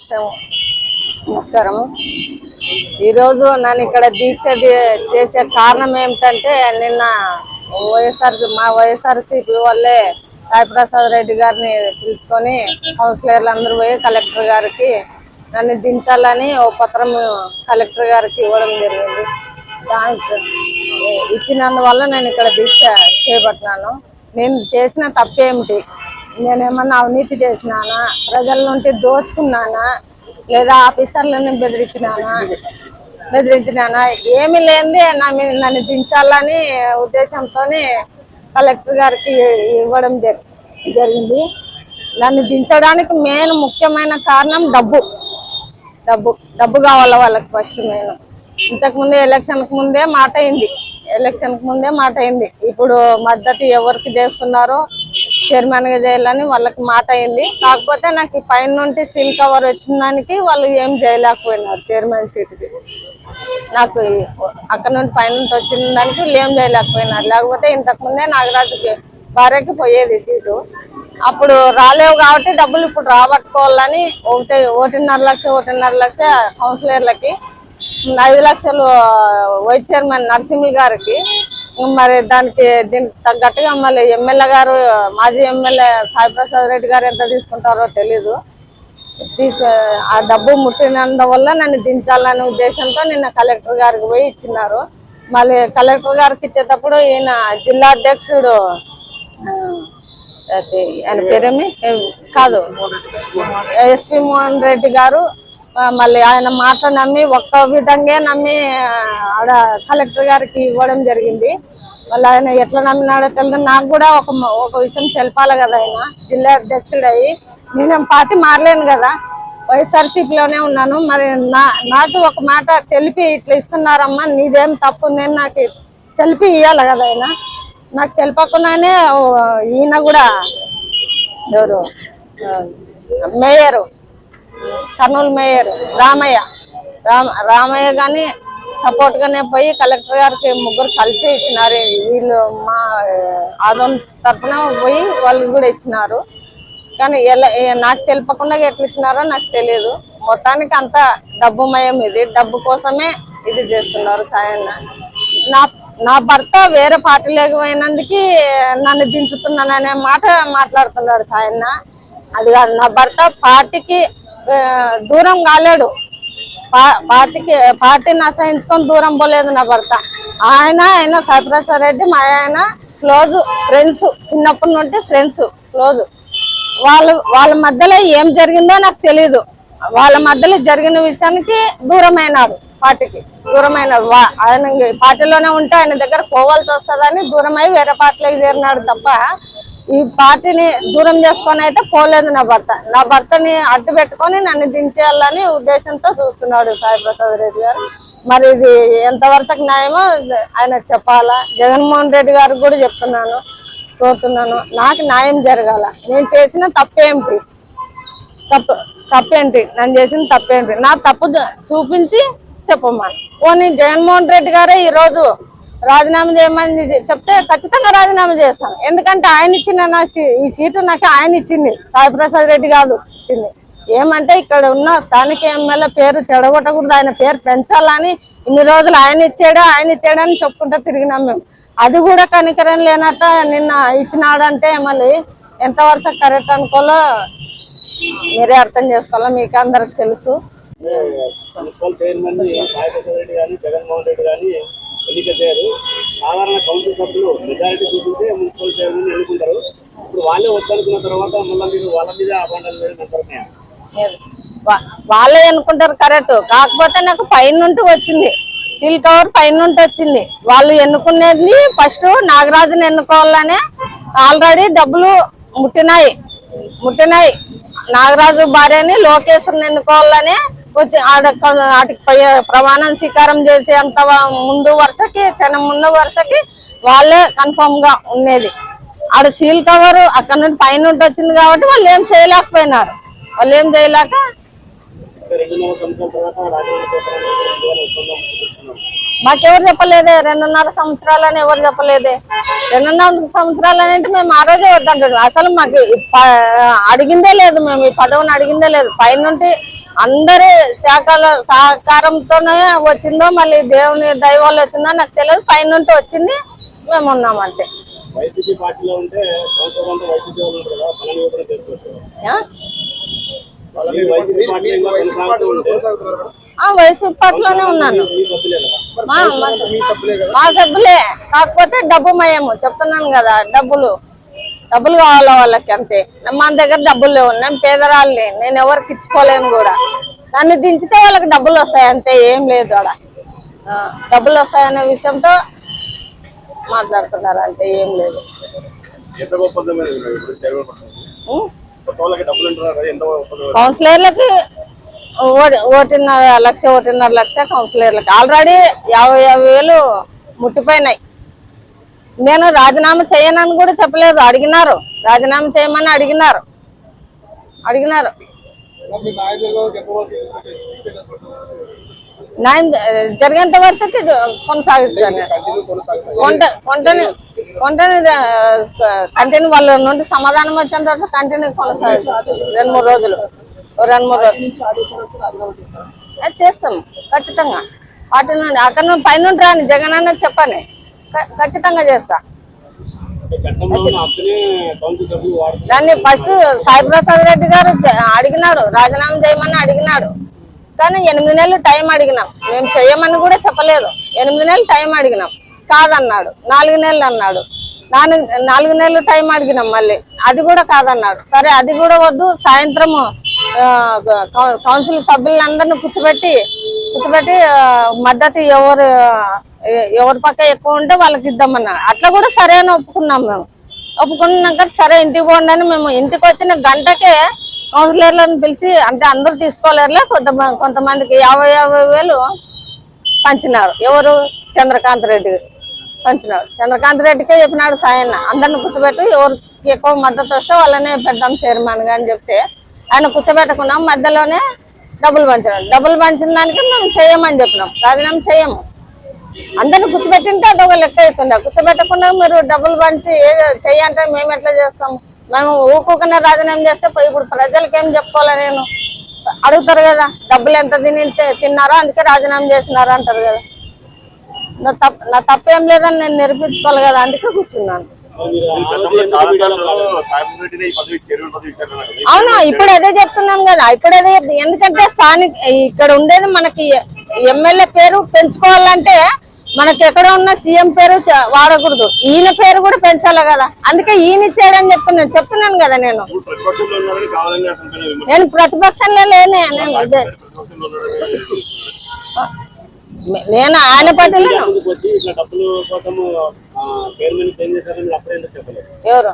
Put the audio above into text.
నమస్కారం. ఈరోజు నన్ను ఇక్కడ దీక్ష చేసే కారణం ఏమిటంటే, నిన్న మా వైఎస్ఆర్సీపీ వాళ్ళే సాయి ప్రసాద్ రెడ్డి గారిని పిలుచుకొని కౌన్సిలర్లు అందరూ పోయి కలెక్టర్ గారికి నన్ను దించాలని ఓ పత్రం కలెక్టర్ గారికి ఇవ్వడం జరిగింది. దానికి ఇచ్చినందువల్ల నేను ఇక్కడ దీక్ష చేపట్టినాను. నేను చేసిన తప్పేమిటి, నేనేమన్నా అవినీతి చేసినానా, ప్రజల నుండి దోచుకున్నానా, లేదా ఆఫీసర్లను బెదిరించినానా, ఏమి లేనిదే నన్ను దించాలని ఉద్దేశంతో కలెక్టర్ గారికి ఇవ్వడం జరిగింది. నన్ను దించడానికి ముఖ్యమైన కారణం డబ్బు కావాలా వాళ్ళకి. ఫస్ట్ ఇంతకుముందే ఎలక్షన్కి ముందే మాట అయింది. ఇప్పుడు మద్దతు ఎవరికి చేస్తున్నారో చైర్మన్గా చేయాలని వాళ్ళకి మాట అయింది. కాకపోతే నాకు పైన నుండి సీల్ కవర్ వచ్చిన దానికి వాళ్ళు ఏం చేయలేకపోయినారు. చైర్మన్ సీటుకి నాకు అక్కడ నుండి పైన నుండి వచ్చిన దానికి ఏం చేయలేకపోయినారు. లేకపోతే ఇంతకుముందే నాగరాజుకి భార్యకి పోయేది సీటు. అప్పుడు రాలేవు కాబట్టి డబ్బులు ఇప్పుడు రాబట్టుకోవాలని 1.5 లక్ష కౌన్సిలర్లకి, 5 లక్షలు వైస్ చైర్మన్ నరసింహ గారికి, మరి దీనికి తగ్గట్టుగా మళ్ళీ ఎమ్మెల్యే గారు, మాజీ ఎమ్మెల్యే సాయి ప్రసాద్ రెడ్డి గారు ఎంత తీసుకుంటారో తెలీదు. ఆ డబ్బు ముట్టినందువల్ల నన్ను దించాలనే ఉద్దేశంతో నిన్న కలెక్టర్ గారికి పోయి ఇచ్చినారు. మళ్ళీ కలెక్టర్ గారికి ఇచ్చేటప్పుడు ఈయన జిల్లా అధ్యక్షుడు ఆయన పేరేమి కాదు, ఎస్పీ మోహన్ రెడ్డి గారు మళ్ళీ ఆయన మాట నమ్మి ఒక్క విధంగా నమ్మి ఆడ కలెక్టర్ గారికి ఇవ్వడం జరిగింది. మళ్ళీ ఆయన ఎట్లా నమ్మినాడో తెలియదు. నాకు కూడా ఒక విషయం తెలపాలి కదా. ఆయన జిల్లా అధ్యక్షుడు అయ్యి నేను పార్టీ మారలేను కదా, వైఎస్ఆర్సీపీలోనే ఉన్నాను. మరి నాకు ఒక మాట తెలిపి ఇట్లా ఇస్తున్నారమ్మా, నీదేం తప్పు, నేను నాకు తెలిపి ఇవ్వాలి కదా. ఆయన నాకు తెలిపకుండానే ఈయన కూడా ఎవరు మేయరు, కర్నూలు మేయర్ రామయ్య కానీ సపోర్ట్ గానే పోయి కలెక్టర్ గారికి ముగ్గురు కలిసి ఇచ్చినారు. వీళ్ళు మా ఆదోన్ తరఫున పోయి వాళ్ళు కూడా ఇచ్చినారు. కానీ నాకు తెలియకుండా ఎట్లా ఇచ్చినారో నాకు తెలియదు. మొత్తానికి అంతా డబ్బుమయం. ఇది డబ్బు కోసమే ఇది చేస్తున్నారు. సాయన్న నా భర్త వేరే పార్టీలోకి పోయినందుకు నన్ను దించుతున్నాననే మాట మాట్లాడుతున్నాడు సాయన్న. అది కాదు, నా భర్త పార్టీకి దూరం కాలేడు, పార్టీని అసహించుకొని దూరం పోలేదు నా భర్త. ఆయన సాయి ప్రసాద్ రెడ్డి మా ఆయన క్లోజ్ ఫ్రెండ్స్, చిన్నప్పటి నుండి ఫ్రెండ్స్ క్లోజ్. వాళ్ళ మధ్యలో ఏం జరిగిందో నాకు తెలీదు. వాళ్ళ మధ్యలో జరిగిన విషయానికి దూరమైనాడు, పార్టీకి దూరమైనాడు. ఆయన పార్టీలోనే ఉంటే ఆయన దగ్గర పోవాల్సి వస్తుందని దూరమై వేరే పార్టీలోకి చేరినాడు తప్ప ఈ పార్టీని దూరం చేసుకొని అయితే పోలేదు నా భర్తని అడ్డు పెట్టుకొని నన్ను దించేయాలని ఉద్దేశంతో చూస్తున్నాడు సాయి ప్రసాద్ రెడ్డి గారు. మరి ఇది ఎంతవరకు న్యాయమో ఆయన చెప్పాలా. జగన్మోహన్ రెడ్డి గారికి కూడా కోరుతున్నాను, నాకు న్యాయం జరగాల. నేను చేసిన తప్పేంటి, నన్ను చేసిన తప్పేంటి, నా తప్పు చూపించి చెప్పమని. పోనీ జగన్మోహన్ రెడ్డి గారే ఈరోజు రాజీనామా చేయమని చెప్తే ఖచ్చితంగా రాజీనామా చేస్తాను. ఎందుకంటే ఆయన ఇచ్చిన ఈ సీటు నాకు ఆయన ఇచ్చింది, సాయి ప్రసాద్ రెడ్డి కాదు ఇచ్చింది. ఏమంటే ఇక్కడ ఉన్న స్థానిక ఎమ్మెల్యే పేరు చెడగొట్టకూడదు, ఆయన పేరు పెంచాలని ఇన్ని రోజులు ఆయన ఇచ్చాడని చెప్పుకుంటూ తిరిగినాం మేము. అది కూడా కనికరం లేనట్ట నిన్న ఇచ్చినాడంటే మళ్ళీ ఎంతవరకు కరెక్ట్ అనుకోలో మీరే అర్థం చేసుకోవాలో, మీకు అందరికి తెలుసు. మున్సిపల్ చైర్మన్ సాయి ప్రసాద్ రెడ్డి గాని జగన్మోహన్ రెడ్డి గాని ఎన్నిక చేయరు. సాధారణ కౌన్సిల్ సభ్యులు మెజారిటీ చూపించే మున్సిపల్ చైర్మన్ ఎన్నుకుంటారు. ఇప్పుడు వాళ్ళే వద్దనుకున్న తర్వాత మళ్ళీ మీరు వాళ్ళ మీద అపాండాలు వేయమంటారు. వాళ్ళే అనుకుంటారు కరెక్ట్. కాకపోతే నాకు పైన నుండి వచ్చింది, సీల్ కవర్ పైన నుండి వచ్చింది. వాళ్ళు ఎన్నుకునేది ఫస్ట్ నాగరాజుని ఎన్నుకోవాలనే ఆల్రెడీ డబ్బులు ముట్టినాయి. నాగరాజు భార్యని లోకేశ్వరిని ఎన్నుకోవాలని వచ్చి వాటికి ప్రమాణం స్వీకారం చేసేంత ముందు వరుసకి వాళ్ళే కన్ఫర్మ్ గా ఉండేది. ఆడ సీల్ కవర్ అక్కడ నుండి పైన నుండి వచ్చింది కాబట్టి వాళ్ళు ఏం చేయలేకపోయినారు. మాకెవరు చెప్పలేదే 2.5 సంవత్సరాలని ఎవరు చెప్పలేదే. 2.5 సంవత్సరాలు అంటే మేము ఆ రోజే వద్దంటాడు. అసలు మాకు అడిగిందే లేదు, మేము ఈ పదవిని అడిగిందే లేదు. పైనుండి అందరి శాఖల సహకారంతోనే వచ్చిందో మళ్ళీ దేవుని దయ వల్ల వచ్చిందో నాకు తెలియదు, పైనుండి వచ్చింది, మేము ఉన్నాం అంతే. వైసీపీ పార్టీలో ఉంటే సంవత్సరం అంతా వైసీపీ వాళ్ళు ఉంటారు కదా, బలాన్ని కూడా చేసుకోవచ్చు. వైసీపీ పార్టీలో కొనసాగుతూ ఉంటే వైసీపీ పార్టీలోనే ఉన్నాను. మీ సభ్యులే కదా? మా సభ్యులే, కాకపోతే డబ్బు మయము చెప్తున్నాను కదా, డబ్బులు కావాలా వాళ్ళకి అంతే. మన దగ్గర డబ్బులు లేవు, నేను పేదరాళ్ళని, నేను ఎవరికి ఇచ్చుకోలేను కూడా. నన్ను దించితే వాళ్ళకి డబ్బులు వస్తాయి అంతే, ఏం లేదు ఆడ. డబ్బులు వస్తాయనే విషయంతో మాట్లాడుతున్నారు అంతే, ఏం లేదు. కౌన్సిలర్లకి 1.5 లక్ష కౌన్సిలర్లకి ఆల్రెడీ 50,000 ముట్టిపోయినాయి. నేను రాజీనామా చేయనని కూడా చెప్పలేదు, అడిగినారు, రాజీనామా చేయమని అడిగినారు. న్యాయం జరిగేంత వరకు కొనసాగిస్తాను. కంటిన్యూ వాళ్ళ నుండి సమాధానం వచ్చిన తర్వాత కంటిన్యూ కొనసాగిస్తాను. 2-3 రోజులు చేస్తాం ఖచ్చితంగా. వాటి నుండి అక్కడ నుండి పైనుండి రాని జగన్ అన్న చెప్పని ఖచ్చితంగా చేస్తా. దాన్ని ఫస్ట్ సాయిప్రసాద్ రెడ్డి గారు అడిగినాడు, రాజీనామా చేయమని అడిగినాడు. కానీ 8 నెలలు టైం అడిగినాం, మేము చేయమని కూడా చెప్పలేదు. 8 నెలలు టైం అడిగినాం, కాదన్నాడు. 4 నెలలు అన్నాడు, 4 నెలలు టైం అడిగినాం, మళ్ళీ అది కూడా కాదన్నాడు. సరే అది కూడా వద్దు, సాయంత్రము కౌన్సిల్ సభ్యులందరినీ కూర్చోబెట్టి మద్దతు ఎవరి పక్క ఎక్కువ ఉంటే వాళ్ళకి ఇద్దామన్నారు. అట్లా కూడా సరే అని ఒప్పుకున్నాం. మేము ఒప్పుకున్నాక సరే ఇంటికి పోండి అని మేము ఇంటికి వచ్చిన గంటకే కౌన్సిలర్లను పిలిచి, అంటే అందరూ తీసుకోలేరులే, కొంతమందికి 50,000 పంచినారు. ఎవరు? చంద్రకాంత్ రెడ్డి పంచినాడు. చంద్రకాంత్ రెడ్డికే చెప్పినాడు సాయన్న, అందరిని కూర్చోబెట్టి ఎవరికి ఎక్కువ మద్దతు వస్తే వాళ్ళనే పెడదాం చైర్మన్గా అని చెప్తే ఆయన కూర్చోబెట్టకున్నాం, మధ్యలోనే డబ్బులు పంచినాడు. డబ్బులు పంచిన దానికి మేము చేయమని చెప్పినాం, రాజీనామా చేయము. అందరిని కూర్చోబెట్టింటే అదొక లెక్క అవుతుండే, కూర్చోబెట్టకుండా మీరు డబ్బులు పంచి చెయ్యంటే మేము ఎట్లా చేస్తాం? మేము ఊరుకోకుండా రాజీనామా చేస్తే ఇప్పుడు ప్రజలకి ఏం చెప్పుకోవాలా? నేను అడుగుతారు కదా, డబ్బులు ఎంత తిన్నారో అందుకే రాజీనామా చేసినారా అంటారు కదా. నా తప్పేం లేదని నేను నిరూపించుకోవాలి కదా, అందుకే కూర్చున్నాను. అవును, ఇప్పుడు అదే చెప్తున్నాం కదా, ఎందుకంటే స్థానిక ఇక్కడ ఉండేది మనకి ఎమ్మెల్యే పేరు పెంచుకోవాలంటే మనకి ఎక్కడ ఉన్న సీఎం పేరు వాడకూడదు, ఈయన పేరు కూడా పెంచాలి కదా. అందుకే ఈయన ఇచ్చాడని చెప్తున్నాను కదా. నేను ప్రతిపక్షంలో లేనే, నేను ఆయన పార్టీలో. ఎవరు?